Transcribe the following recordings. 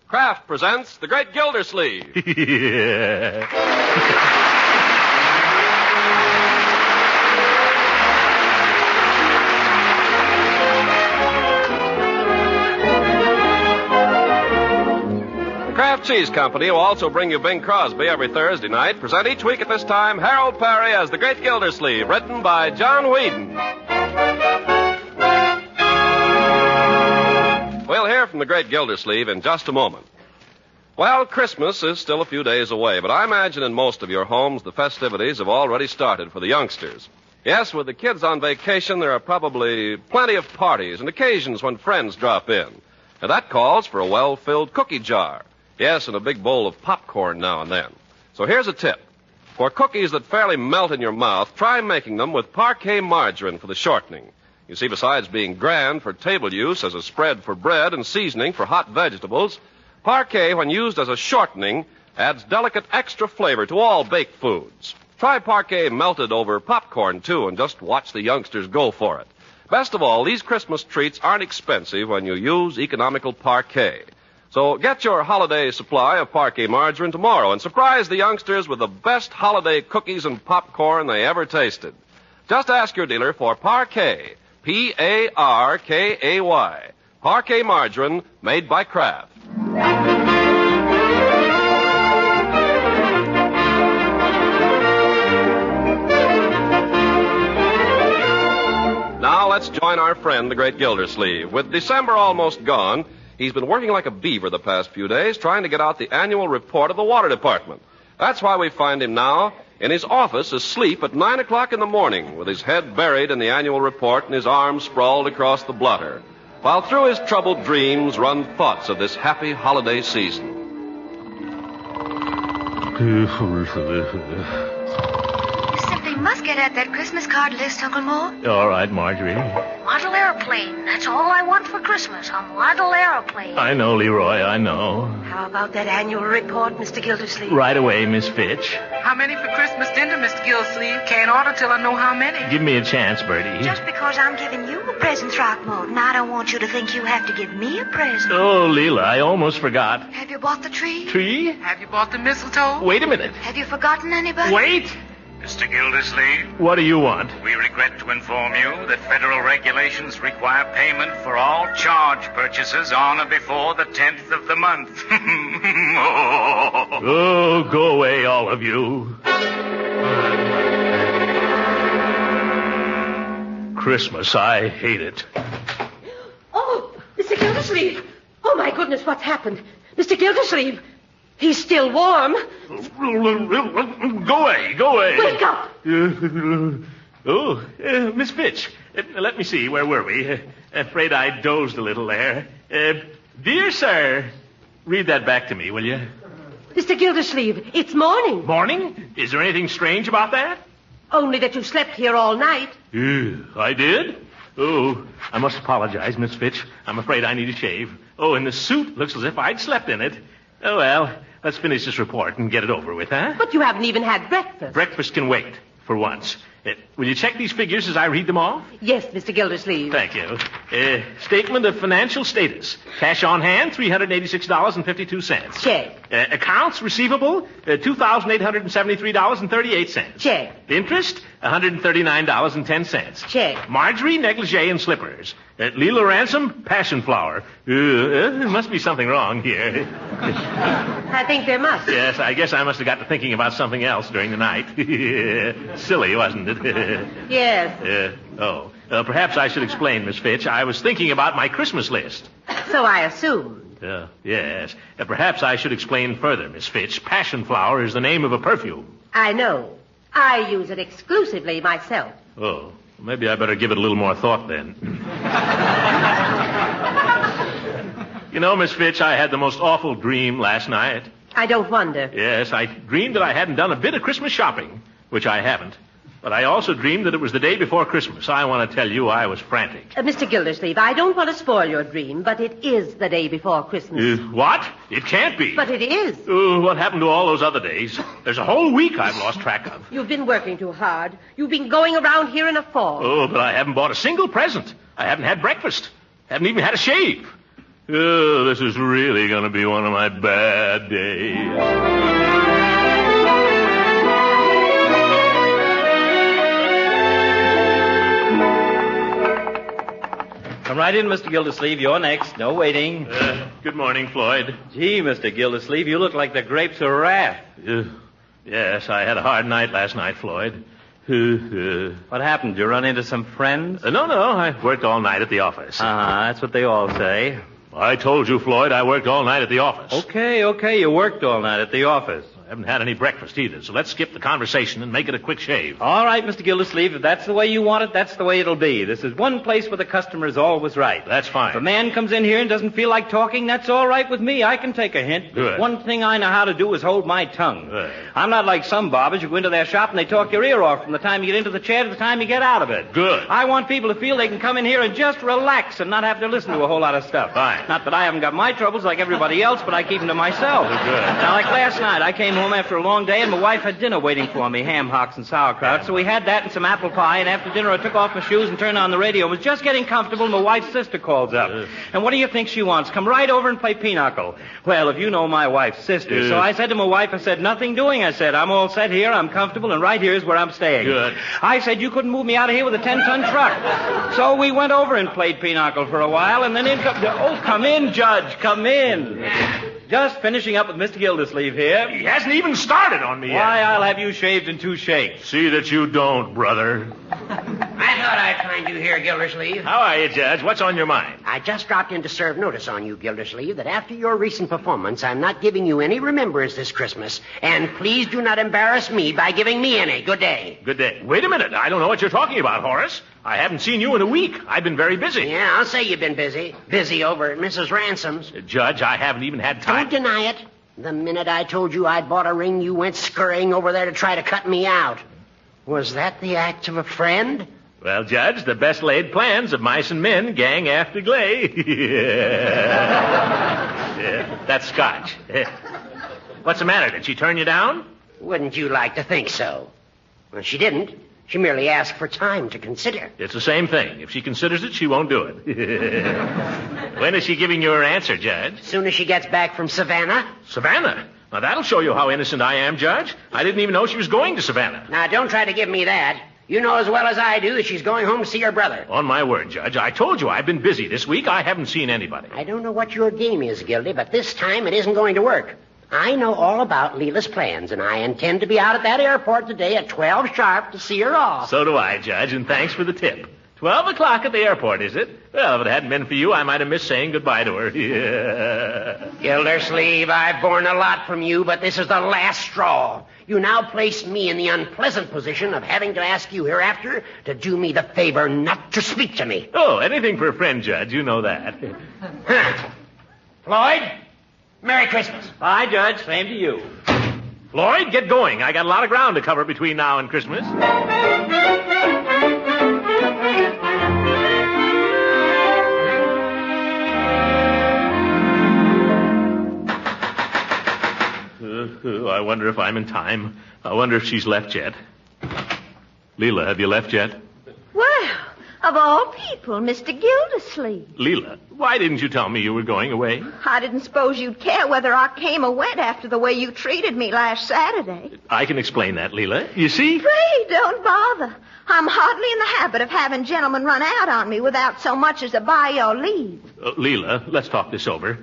Kraft presents The Great Gildersleeve. Yeah. The Kraft Cheese Company will also bring you Bing Crosby every Thursday night. Present each week at this time Harold Perry as The Great Gildersleeve, written by John Whedon. We'll hear from The Great Gildersleeve in just a moment. Well, Christmas is still a few days away, but I imagine in most of your homes the festivities have already started for the youngsters. Yes, with the kids on vacation, there are probably plenty of parties and occasions when friends drop in. And that calls for a well-filled cookie jar. Yes, and a big bowl of popcorn now and then. So here's a tip. For cookies that fairly melt in your mouth, try making them with parquet margarine for the shortening. You see, besides being grand for table use as a spread for bread and seasoning for hot vegetables, parquet, when used as a shortening, adds delicate extra flavor to all baked foods. Try parquet melted over popcorn, too, and just watch the youngsters go for it. Best of all, these Christmas treats aren't expensive when you use economical parquet. So get your holiday supply of parquet margarine tomorrow and surprise the youngsters with the best holiday cookies and popcorn they ever tasted. Just ask your dealer for parquet, P-A-R-K-A-Y, parquet margarine made by Kraft. Now let's join our friend, the Great Gildersleeve. With December almost gone, he's been working like a beaver the past few days trying to get out the annual report of the Water Department. That's why we find him now in his office asleep at 9 o'clock in the morning with his head buried in the annual report and his arms sprawled across the blotter, while through his troubled dreams run thoughts of this happy holiday season. You simply must get at that Christmas card list, Uncle Mo. All right, Marjorie. Model airplane. That's all I want for Christmas, a model airplane. I know, Leroy, I know. How about that annual report, Mr. Gildersleeve? Right away, Miss Fitch. How many for Christmas dinner, Mr. Gildersleeve? Can't order till I know how many. Give me a chance, Bertie. Just because I'm giving you a present, Throckmorton, I don't want you to think you have to give me a present. Oh, Leela, I almost forgot. Have you bought the tree? Tree? Have you bought the mistletoe? Wait a minute. Have you forgotten anybody? Wait! Mr. Gildersleeve, What do you want? we regret to inform you that federal regulations require payment for all charge purchases on or before the 10th of the month. Oh, go away, all of you. Christmas, I hate it. Oh, Mr. Gildersleeve. Oh, my goodness, what's happened? Mr. Gildersleeve. He's still warm. Go away, go away. Wake up. Miss Fitch, let me see, where were we? Afraid I dozed a little there. Dear sir, read that back to me, will you? Mr. Gildersleeve, it's morning. Morning? Is there anything strange about that? Only that you slept here all night. I did? Oh, I must apologize, Miss Fitch. I'm afraid I need a shave. Oh, and the suit looks as if I'd slept in it. Oh, well, let's finish this report and get it over with, huh? But you haven't even had breakfast. Breakfast can wait, for once. Will you check these figures as I read them off? Yes, Mr. Gildersleeve. Thank you. Statement of financial status. Cash on hand, $386.52. Check. Accounts receivable, $2,873.38. Check. Interest, $139.10. Check. Marjorie, negligee and slippers. Leela Ransom, passion flower. There must be something wrong here. I think there must. Yes, I guess I must have got to thinking about something else during the night. Silly, wasn't it? Yes. Perhaps I should explain, Miss Fitch. I was thinking about my Christmas list. So I assumed. Yes. Perhaps I should explain further, Miss Fitch. Passion flower is the name of a perfume. I know. I use it exclusively myself. Oh, maybe I better give it a little more thought then. You know, Miss Fitch, I had the most awful dream last night. I don't wonder. Yes, I dreamed that I hadn't done a bit of Christmas shopping, which I haven't. But I also dreamed that it was the day before Christmas. I want to tell you I was frantic. Mr. Gildersleeve, I don't want to spoil your dream, but it is the day before Christmas. What? It can't be. But it is. What happened to all those other days? There's a whole week I've lost track of. You've been working too hard. You've been going around here in a fog. Oh, but I haven't bought a single present. I haven't had breakfast. Haven't even had a shave. Oh, this is really going to be one of my bad days. Come right in, Mr. Gildersleeve. You're next. No waiting. Good morning, Floyd. Gee, Mr. Gildersleeve, you look like the grapes of wrath. Yes, I had a hard night last night, Floyd. What happened? Did you run into some friends? No, I worked all night at the office. That's what they all say. I told you, Floyd, I worked all night at the office. Okay, you worked all night at the office. I haven't had any breakfast either, so let's skip the conversation and make it a quick shave. All right, Mr. Gildersleeve, if that's the way you want it, that's the way it'll be. This is one place where the customer is always right. That's fine. If a man comes in here and doesn't feel like talking, that's all right with me. I can take a hint. Good. One thing I know how to do is hold my tongue. Good. I'm not like some barbers. You go into their shop and they talk your ear off from the time you get into the chair to the time you get out of it. Good. I want people to feel they can come in here and just relax and not have to listen to a whole lot of stuff. Fine. Not that I haven't got my troubles like everybody else, but I keep them to myself. Good. Now, like last night, I came home after a long day and my wife had dinner waiting for me, ham hocks and sauerkraut. So we had that and some apple pie, and after dinner I took off my shoes and turned on the radio. I was just getting comfortable, and my wife's sister calls up. And what do you think she wants? Come right over and play pinochle. Well, if you know my wife's sister. So I said to my wife, I said, nothing doing. I said, I'm all set here, I'm comfortable, and right here is where I'm staying. Good. I said, you couldn't move me out of here with a 10-ton truck. So we went over and played pinochle for a while, and then come in, Judge, come in. Just finishing up with Mr. Gildersleeve here. He hasn't even started on me yet. Why, I'll have you shaved in 2 shakes. See that you don't, brother. I thought I'd find you here, Gildersleeve. How are you, Judge? What's on your mind? I just dropped in to serve notice on you, Gildersleeve, that after your recent performance, I'm not giving you any remembrance this Christmas. And please do not embarrass me by giving me any. Good day. Good day. Wait a minute. I don't know what you're talking about, Horace. I haven't seen you in a week. I've been very busy. Yeah, I'll say you've been busy. Busy over at Mrs. Ransom's. Judge, I haven't even had time. Don't deny it. The minute I told you I'd bought a ring, you went scurrying over there to try to cut me out. Was that the act of a friend? Well, Judge, the best laid plans of mice and men gang after Glay. Yeah, that's Scotch. What's the matter? Did she turn you down? Wouldn't you like to think so? Well, she didn't. She merely asked for time to consider. It's the same thing. If she considers it, she won't do it. When is she giving you her answer, Judge? As soon as she gets back from Savannah. Savannah? Now, that'll show you how innocent I am, Judge. I didn't even know she was going to Savannah. Now, don't try to give me that. You know as well as I do that she's going home to see her brother. On my word, Judge, I told you I've been busy this week. I haven't seen anybody. I don't know what your game is, Gildy, but this time it isn't going to work. I know all about Leela's plans, and I intend to be out at that airport today at 12 sharp to see her off. So do I, Judge, and thanks for the tip. 12 o'clock at the airport, is it? Well, if it hadn't been for you, I might have missed saying goodbye to her. Yeah. Gildersleeve, I've borne a lot from you, but this is the last straw. You now place me in the unpleasant position of having to ask you hereafter to do me the favor not to speak to me. Oh, anything for a friend, Judge. You know that. Floyd, Merry Christmas. Bye, Judge. Same to you. Floyd, get going. I got a lot of ground to cover between now and Christmas. I wonder if I'm in time. I wonder if she's left yet. Leela, have you left yet? Well, of all people, Mr. Gildersleeve. Leela, why didn't you tell me you were going away? I didn't suppose you'd care whether I came or went after the way you treated me last Saturday. I can explain that, Leela. You see? Pray, don't bother. I'm hardly in the habit of having gentlemen run out on me without so much as a by your leave. Leela, let's talk this over.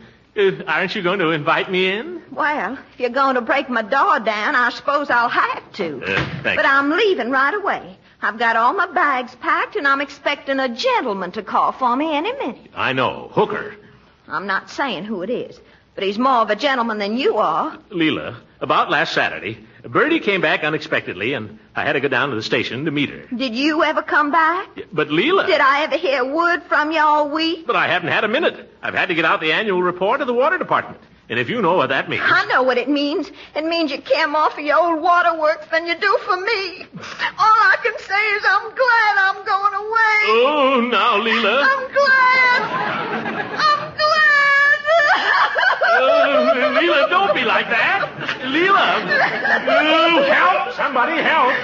Aren't you going to invite me in? Well, if you're going to break my door down, I suppose I'll have to. Thanks. But I'm leaving right away. I've got all my bags packed, and I'm expecting a gentleman to call for me any minute. I know. Hooker. I'm not saying who it is, but he's more of a gentleman than you are. Leela, about last Saturday, Bertie came back unexpectedly, and I had to go down to the station to meet her. Did you ever come back? But Leela... Did I ever hear word from you all week? But I haven't had a minute. I've had to get out the annual report of the water department. And if you know what that means... I know what it means. It means you care more for your old waterworks than you do for me. All I can say is I'm glad I'm going away. Oh, now, Leela. I'm glad. I'm glad. Leela, don't be like that. Leela. Oh, help. Somebody help.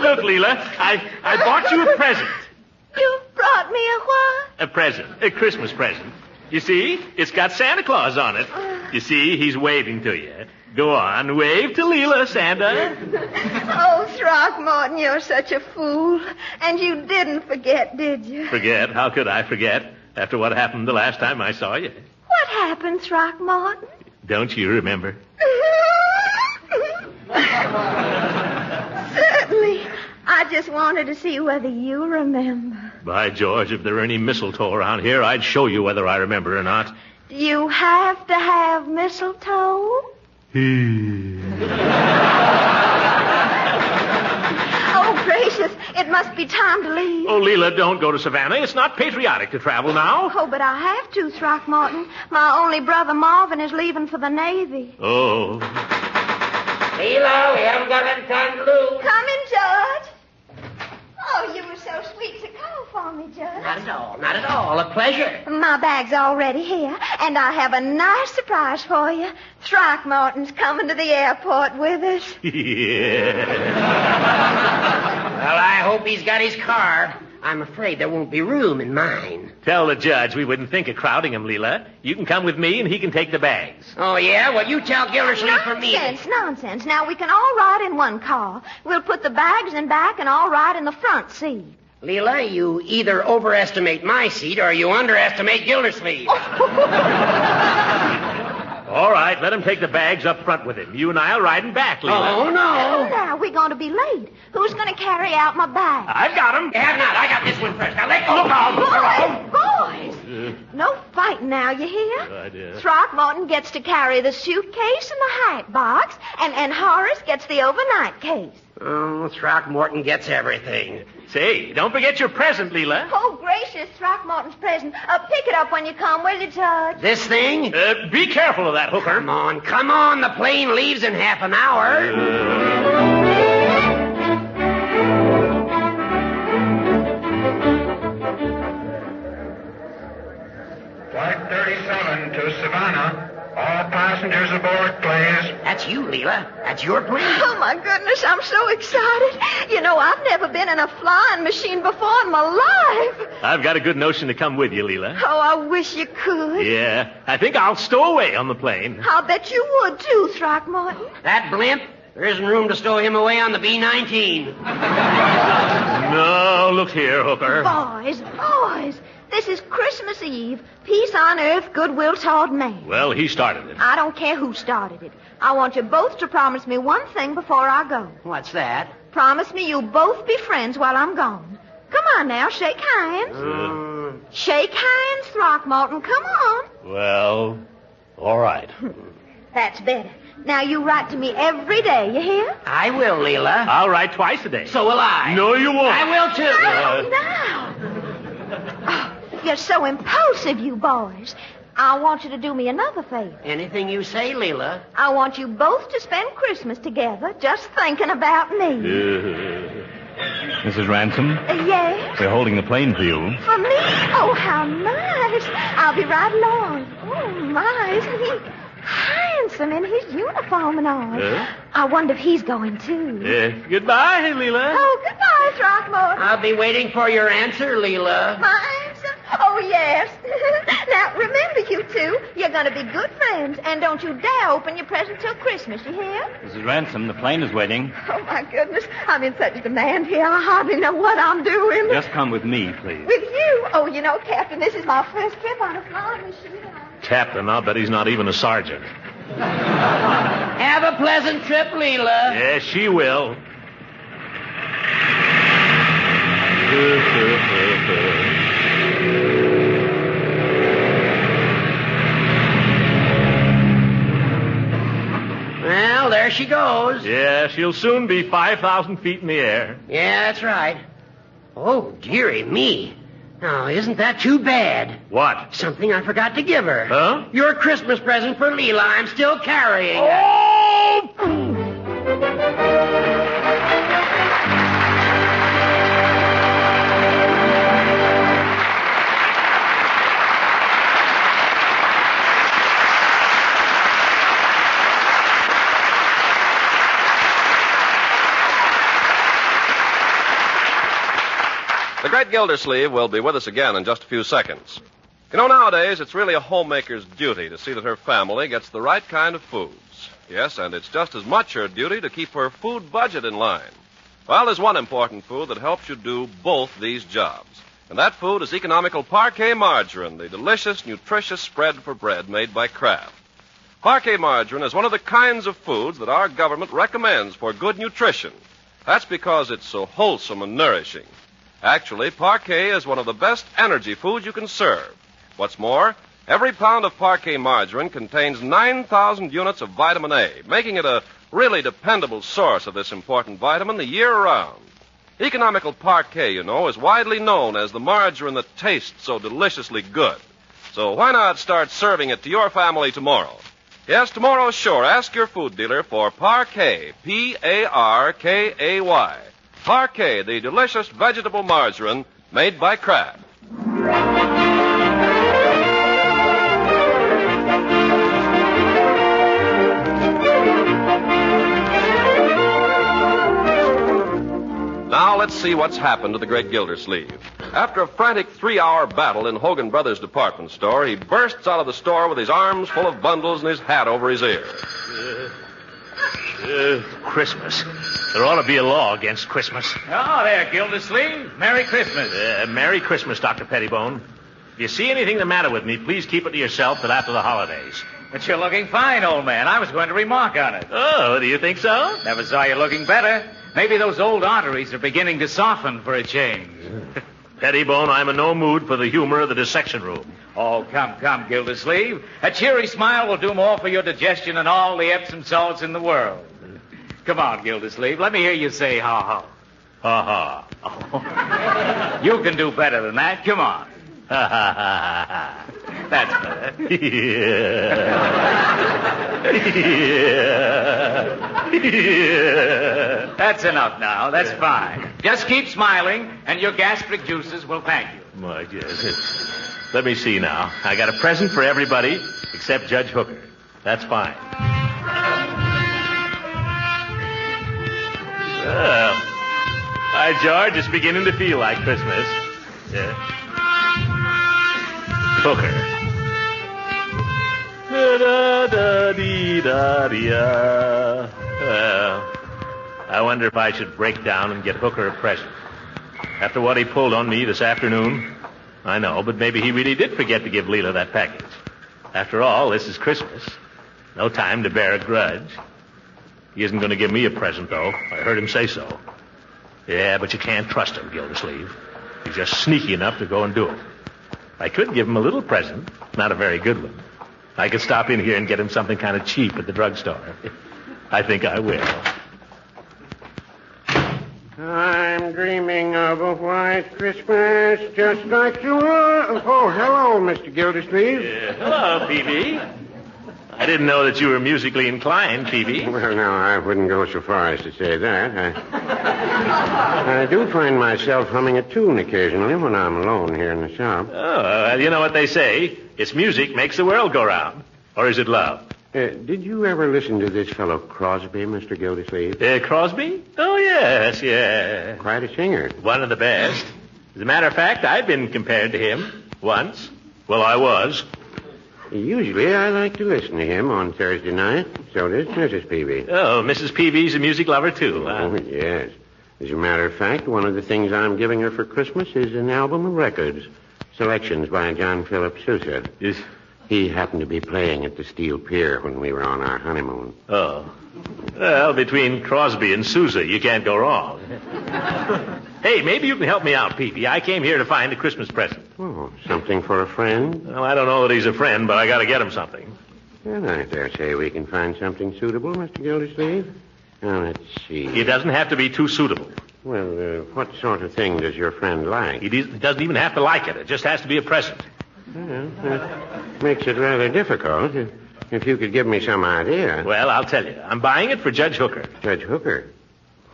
Look, Leela, I bought you a present. You brought me a what? A present. A Christmas present. You see? It's got Santa Claus on it. You see, he's waving to you. Go on, wave to Leela, Santa. Oh, Throckmorton, you're such a fool. And you didn't forget, did you? Forget? How could I forget? After what happened the last time I saw you. What happened, Throckmorton? Don't you remember? Certainly. I just wanted to see whether you remember. By George, if there were any mistletoe around here, I'd show you whether I remember or not. Do you have to have mistletoe? Oh, gracious. It must be time to leave. Oh, Leela, don't go to Savannah. It's not patriotic to travel now. Oh, but I have to, Throckmorton. My only brother Marvin is leaving for the Navy. Oh. Leela, we haven't got any time to lose. Come in, George. Oh, you were so sweet to call for me, Judge. Not at all, not at all. A pleasure. My bag's already here, and I have a nice surprise for you. Throckmorton's coming to the airport with us. Yeah. Well, I hope he's got his car. I'm afraid there won't be room in mine. Tell the judge we wouldn't think of crowding him, Leela. You can come with me, and he can take the bags. Oh, yeah? Well, you tell Gildersleeve for me. Nonsense. Now, we can all ride in one car. We'll put the bags in back and all ride in the front seat. Leela, you either overestimate my seat or you underestimate Gildersleeve. All right, let him take the bags up front with him. You and I'll ride him back, Leela. Oh, no. Now, we're going to be late. Who's going to carry out my bag? I've got him. You have not. I got this one first. Now, let go. Boys! No fighting now, you hear? Good idea. Throckmorton gets to carry the suitcase and the hat box, and Horace gets the overnight case. Oh, Throckmorton gets everything. Say, don't forget your present, Leela. Oh, gracious, Throckmorton's present. Pick it up when you come, will you, Judge? This thing? Be careful of that, Hooker. Come on. The plane leaves in half an hour. Flight 37 to Savannah. All passengers aboard, please. That's you, Leela. That's your plane. Oh, my goodness, I'm so excited. You know, I've never been in a flying machine before in my life. I've got a good notion to come with you, Leela. Oh, I wish you could. Yeah, I think I'll stow away on the plane. I'll bet you would, too, Throckmorton. That blimp? There isn't room to stow him away on the B-19. No, look here, Hooker. Boys. This is Christmas Eve. Peace on earth, goodwill toward man. Well, he started it. I don't care who started it. I want you both to promise me one thing before I go. What's that? Promise me you'll both be friends while I'm gone. Come on now, shake hands. Shake hands, Throckmorton. Come on. Well, all right. That's better. Now you write to me every day, you hear? I will, Leela. I'll write twice a day. So will I. No, you won't. I will, too. Now. Oh, you're so impulsive, you boys. I want you to do me another favor. Anything you say, Leela. I want you both to spend Christmas together just thinking about me. Mrs. Ransom? Yes? We're holding the plane for you. For me? Oh, how nice. I'll be right along. Oh, my, isn't he handsome in his uniform and all? I wonder if he's going, too. Goodbye, Leela. Oh, goodbye, Throckmorton. I'll be waiting for your answer, Leela. My answer? Oh, yes. Now, remember, you two, you're going to be good friends, and don't you dare open your present till Christmas, you hear? Mrs. Ransom, the plane is waiting. Oh, my goodness. I'm in such demand here, I hardly know what I'm doing. Just come with me, please. With you? Oh, you know, Captain, this is my first trip on a flying machine. Captain, I'll bet he's not even a sergeant. Have a pleasant trip, Leela. Yes, she will. Well, there she goes. Yeah, she'll soon be 5,000 feet in the air. Yeah, that's right. Oh, dearie me. Now, isn't that too bad? What? Something I forgot to give her. Huh? Your Christmas present for Leela. I'm still carrying. The great Gildersleeve will be with us again in just a few seconds. You know, nowadays, it's really a homemaker's duty to see that her family gets the right kind of foods. Yes, and it's just as much her duty to keep her food budget in line. Well, there's one important food that helps you do both these jobs. And that food is economical Parquet margarine, the delicious, nutritious spread for bread made by Kraft. Parquet margarine is one of the kinds of foods that our government recommends for good nutrition. That's because it's so wholesome and nourishing. Actually, Parquet is one of the best energy foods you can serve. What's more, every pound of Parquet margarine contains 9,000 units of vitamin A, making it a really dependable source of this important vitamin the year round. Economical Parquet, you know, is widely known as the margarine that tastes so deliciously good. So why not start serving it to your family tomorrow? Yes, tomorrow, sure. Ask your food dealer for Parquet, Parkay. Parquet, the delicious vegetable margarine made by Kraft. Now let's see what's happened to the great Gildersleeve. After a frantic 3-hour battle in Hogan Brothers department store, he bursts out of the store with his arms full of bundles and his hat over his ear. Christmas. There ought to be a law against Christmas. Oh, there, Gildersleeve. Merry Christmas. Merry Christmas, Dr. Pettibone. If you see anything the matter with me, please keep it to yourself till after the holidays. But you're looking fine, old man. I was going to remark on it. Oh, do you think so? Never saw you looking better. Maybe those old arteries are beginning to soften for a change. Pettibone, I'm in no mood for the humor of the dissection room. Oh, come, Gildersleeve. A cheery smile will do more for your digestion than all the Epsom salts in the world. Come on, Gildersleeve. Let me hear you say ha-ha. Ha-ha. Oh. You can do better than that. Come on. Ha-ha-ha-ha. That's better. Yeah. That's enough now. That's fine. Just keep smiling, and your gastric juices will thank you. My goodness. Let me see now. I got a present for everybody except Judge Hooker. That's fine. Well, hi, George. It's beginning to feel like Christmas. Yeah. Hooker. Da-da-da-dee-da-dee-da. Well, I wonder if I should break down and get Hooker a present. After what he pulled on me this afternoon, I know, but maybe he really did forget to give Leela that package. After all, this is Christmas. No time to bear a grudge. He isn't going to give me a present, though. I heard him say so. Yeah, but you can't trust him, Gildersleeve. He's just sneaky enough to go and do it. I could give him a little present, not a very good one. I could stop in here and get him something kind of cheap at the drugstore. I think I will. I'm dreaming of a white Christmas just like you are. Oh, hello, Mr. Gildersleeve. Hello, Peavy. I didn't know that you were musically inclined, Peavy. Well, no, I wouldn't go so far as to say that. I do find myself humming a tune occasionally when I'm alone here in the shop. Oh, you know what they say. It's music makes the world go round. Or is it love? Did you ever listen to this fellow Crosby, Mr. Gildersleeve? Crosby? Oh, yes, yeah. Quite a singer. One of the best. As a matter of fact, I've been compared to him once. Well, I was. Usually I like to listen to him on Thursday night. So does Mrs. Peavy. Oh, Mrs. Peavy's a music lover, too. Oh, yes. As a matter of fact, one of the things I'm giving her for Christmas is an album of records. Selections by John Philip Sousa. Yes. He happened to be playing at the Steel Pier when we were on our honeymoon. Oh. Well, between Crosby and Sousa, you can't go wrong. Hey, maybe you can help me out, Peavy. I came here to find a Christmas present. Oh, something for a friend? Well, I don't know that he's a friend, but I got to get him something. Well, I dare say we can find something suitable, Mr. Gildersleeve. Now, let's see. It doesn't have to be too suitable. Well, what sort of thing does your friend like? He doesn't even have to like it. It just has to be a present. Well, that makes it rather difficult. If you could give me some idea. Well, I'll tell you. I'm buying it for Judge Hooker. Judge Hooker?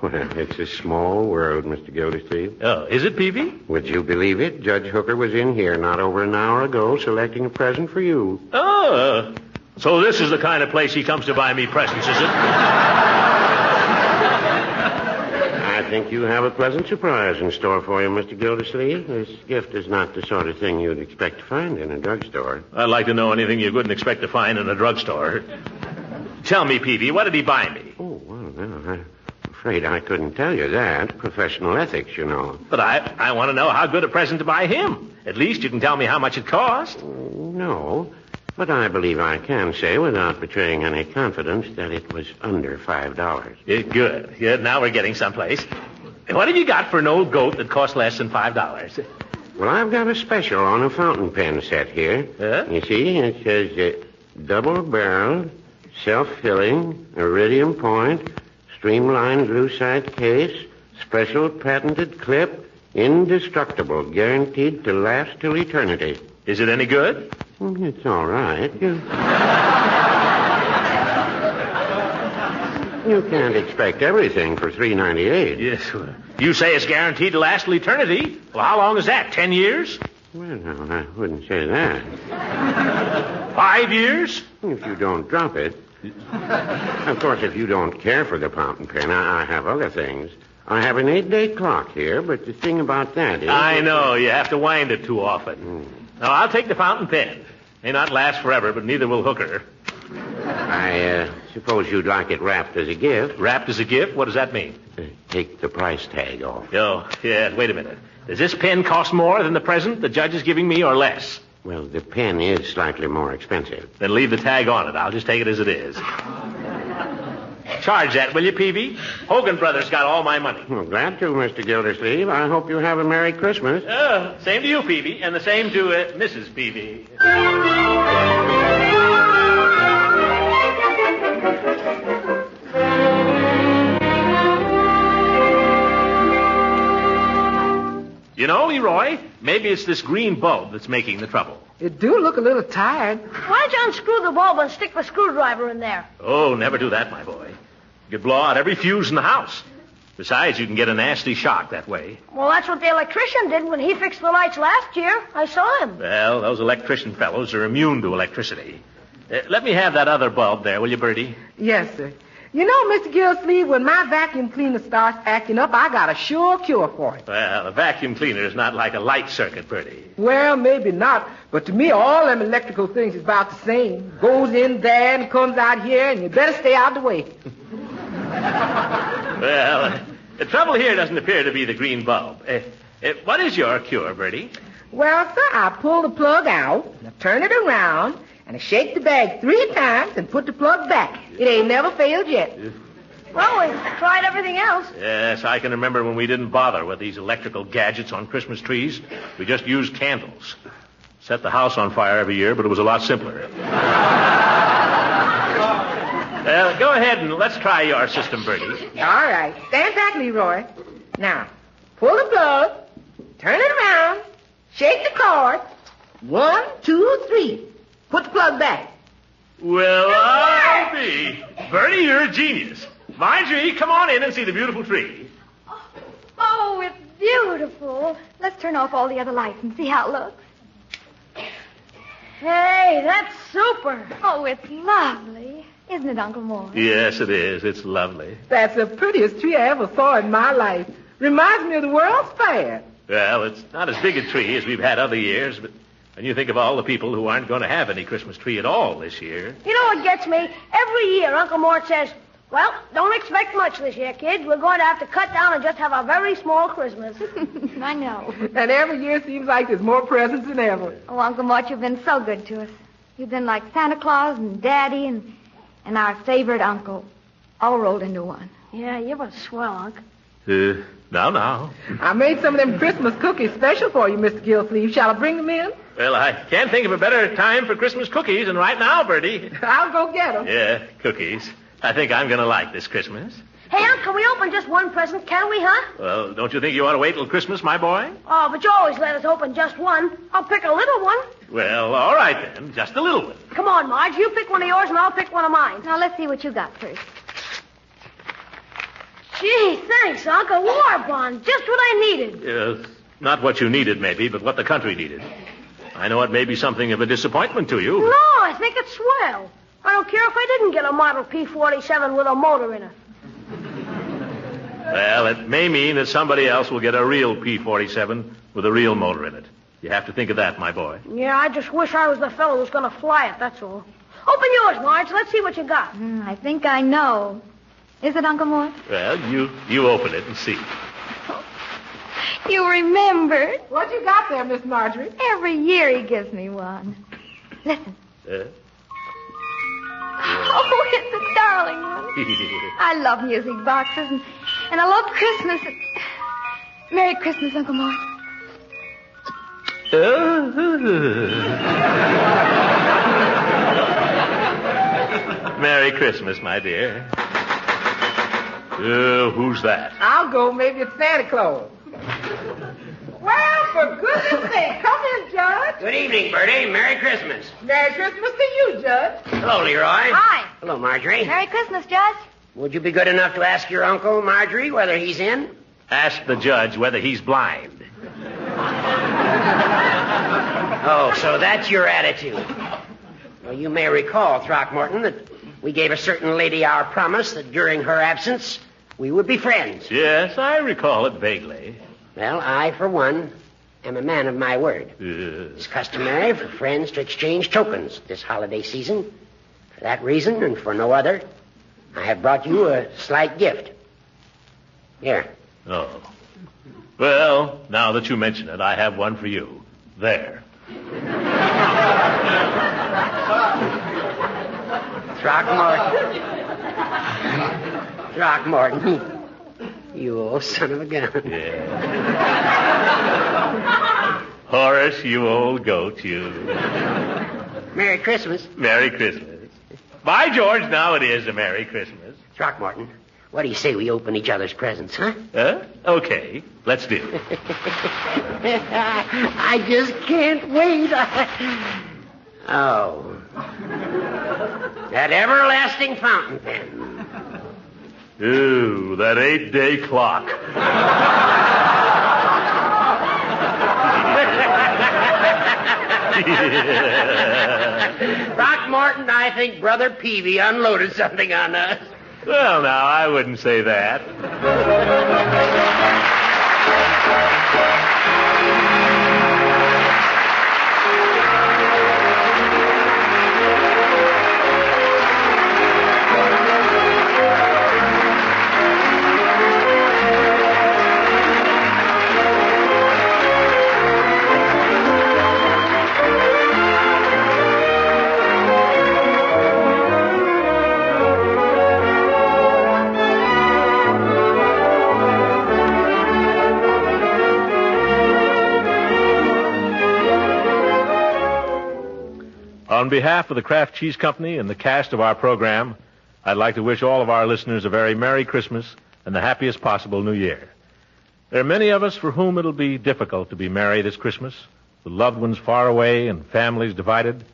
Well, it's a small world, Mr. Gildersleeve. Oh, is it, Peavy? Would you believe it? Judge Hooker was in here not over an hour ago selecting a present for you. Oh, so this is the kind of place he comes to buy me presents, is it? I think you have a pleasant surprise in store for you, Mr. Gildersleeve. This gift is not the sort of thing you'd expect to find in a drugstore. I'd like to know anything you wouldn't expect to find in a drugstore. Tell me, Peavy, what did he buy me? Oh, well, no, I'm afraid I couldn't tell you that. Professional ethics, you know. But I want to know how good a present to buy him. At least you can tell me how much it cost. No, but I believe I can say without betraying any confidence that it was under $5. Good. Good. Now we're getting someplace. What have you got for an old goat that costs less than $5? Well, I've got a special on a fountain pen set here. You see, it says double-barreled, self-filling, iridium point, streamlined lucite case, special patented clip, indestructible, guaranteed to last till eternity. Is it any good? It's all right. You can't expect everything for $3.98. Yes. Well, you say it's guaranteed to last till eternity. Well, how long is that? 10 years? Well, no, I wouldn't say that. 5 years? If you don't drop it. Of course, if you don't care for the fountain pen, I have other things. I have an 8-day clock here, but the thing about that is... I know. You have to wind it too often. Now, I'll take the fountain pen. May not last forever, but neither will Hooker. I suppose you'd like it wrapped as a gift. Wrapped as a gift? What does that mean? Take the price tag off. Oh, yeah. Wait a minute. Does this pen cost more than the present the judge is giving me or less? Well, the pen is slightly more expensive. Then leave the tag on it. I'll just take it as it is. Charge that, will you, Peavy? Hogan Brothers got all my money. Well, glad to, Mr. Gildersleeve. I hope you have a Merry Christmas. Same to you, Peavy, and the same to Mrs. Peavy. You know, Leroy, maybe it's this green bulb that's making the trouble. It do look a little tired. Why don't you unscrew the bulb and stick the screwdriver in there? Oh, never do that, my boy. You could blow out every fuse in the house. Besides, you can get a nasty shock that way. Well, that's what the electrician did when he fixed the lights last year. I saw him. Well, those electrician fellows are immune to electricity. Let me have that other bulb there, will you, Bertie? Yes, sir. You know, Mr. Gildersleeve, when my vacuum cleaner starts acting up, I got a sure cure for it. Well, a vacuum cleaner is not like a light circuit, Bertie. Well, maybe not, but to me, all them electrical things is about the same. Goes in there and comes out here, and you better stay out of the way. Well, the trouble here doesn't appear to be the green bulb. What is your cure, Bertie? Well, sir, I pull the plug out, and I turn it around, and I shake the bag 3 times and put the plug back. It ain't never failed yet. Well, we've tried everything else. Yes, I can remember when we didn't bother with these electrical gadgets on Christmas trees. We just used candles. Set the house on fire every year, but it was a lot simpler. Go ahead and let's try your system, Bertie. All right. Stand back, Leroy. Now, pull the plug, turn it around, shake the cord. 1, 2, 3. Put the plug back. Well, I'll be. Bertie, you're a genius. Marjorie, come on in and see the beautiful tree. Oh, it's beautiful. Let's turn off all the other lights and see how it looks. Hey, that's super. Oh, it's lovely. Isn't it, Uncle Mort? Yes, it is. It's lovely. That's the prettiest tree I ever saw in my life. Reminds me of the World's Fair. Well, it's not as big a tree as we've had other years, but when you think of all the people who aren't going to have any Christmas tree at all this year. You know what gets me? Every year, Uncle Mort says, well, don't expect much this year, kids. We're going to have to cut down and just have a very small Christmas. I know. And every year seems like there's more presents than ever. Oh, Uncle Mort, you've been so good to us. You've been like Santa Claus and Daddy and our favorite uncle, all rolled into one. Yeah, you're a swell, Unc. Now. I made some of them Christmas cookies special for you, Mr. Gildersleeve. Shall I bring them in? Well, I can't think of a better time for Christmas cookies than right now, Bertie. I'll go get them. Yeah, cookies. I think I'm going to like this Christmas. Hey, Unc, can we open just one present, can we, huh? Well, don't you think you ought to wait till Christmas, my boy? Oh, but you always let us open just one. I'll pick a little one. Well, all right then. Just a little one. Come on, Marge. You pick one of yours and I'll pick one of mine. Now, let's see what you got first. Gee, thanks, Unc. A war bond. Just what I needed. Not what you needed, maybe, but what the country needed. I know it may be something of a disappointment to you. No, I think it's swell. I don't care if I didn't get a Model P-47 with a motor in it. Well, it may mean that somebody else will get a real P-47 with a real motor in it. You have to think of that, my boy. Yeah, I just wish I was the fellow who's going to fly it, that's all. Open yours, Marge. Let's see what you got. I think I know. Is it, Uncle Mort? Well, you open it and see. You remembered. What you got there, Miss Marjorie? Every year he gives me one. Listen. Oh, it's a darling one. I love music boxes, and I love Christmas. Merry Christmas, Uncle Mort. Merry Christmas, my dear. Who's that? I'll go. Maybe it's Santa Claus. Well, for goodness sake, come in, Judge. Good evening, Bertie. Merry Christmas. Merry Christmas to you, Judge. Hello, Leroy. Hi. Hello, Marjorie. Merry Christmas, Judge. Would you be good enough to ask your uncle, Marjorie, whether he's in? Ask the judge whether he's blind. Oh, so that's your attitude. Well, you may recall, Throckmorton, that we gave a certain lady our promise that during her absence we would be friends. Yes, I recall it vaguely. Well, I, for one, am a man of my word. It's customary for friends to exchange tokens this holiday season. For that reason, and for no other, I have brought you a slight gift. Here. Oh. Well, now that you mention it, I have one for you. There. Throckmorton. You old son of a gun. Yeah. Horace, you old goat, you. Merry Christmas. Merry Christmas. By George, now it is a Merry Christmas. Throckmorton, what do you say we open each other's presents, huh? Okay. Let's do it. I just can't wait. Oh. That everlasting fountain pen. Ooh, that 8-day clock. Throckmorton, I think Brother Peavy unloaded something on us. Well, now, I wouldn't say that. On behalf of the Kraft Cheese Company and the cast of our program, I'd like to wish all of our listeners a very Merry Christmas and the happiest possible New Year. There are many of us for whom it'll be difficult to be merry this Christmas, with loved ones far away and families divided.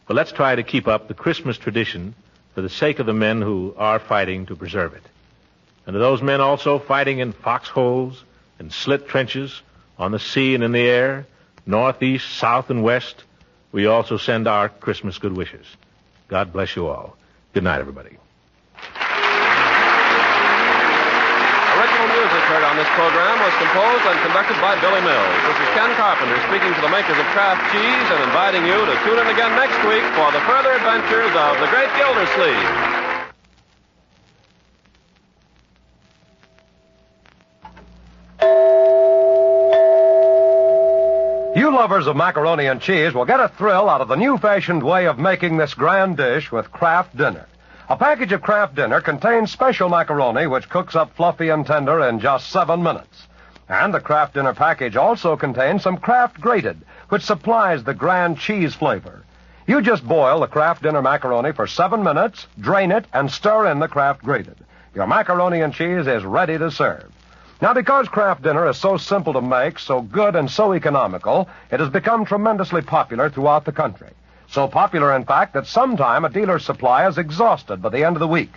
But let's try to keep up the Christmas tradition for the sake of the men who are fighting to preserve it. And to those men also fighting in foxholes and slit trenches, on the sea and in the air, north, east, south, and west, we also send our Christmas good wishes. God bless you all. Good night, everybody. Original music heard on this program was composed and conducted by Billy Mills. This is Ken Carpenter speaking to the makers of Kraft Cheese and inviting you to tune in again next week for the further adventures of the great Gildersleeve. You lovers of macaroni and cheese will get a thrill out of the new-fashioned way of making this grand dish with Kraft Dinner. A package of Kraft Dinner contains special macaroni which cooks up fluffy and tender in just 7 minutes. And the Kraft Dinner package also contains some Kraft Grated, which supplies the grand cheese flavor. You just boil the Kraft Dinner macaroni for 7 minutes, drain it, and stir in the Kraft Grated. Your macaroni and cheese is ready to serve. Now, because Kraft Dinner is so simple to make, so good and so economical, it has become tremendously popular throughout the country. So popular, in fact, that sometime a dealer's supply is exhausted by the end of the week.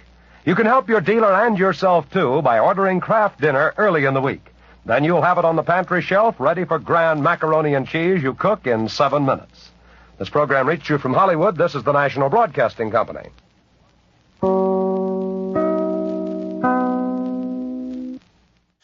You can help your dealer and yourself, too, by ordering Kraft Dinner early in the week. Then you'll have it on the pantry shelf ready for grand macaroni and cheese you cook in 7 minutes. This program reached you from Hollywood. This is the National Broadcasting Company.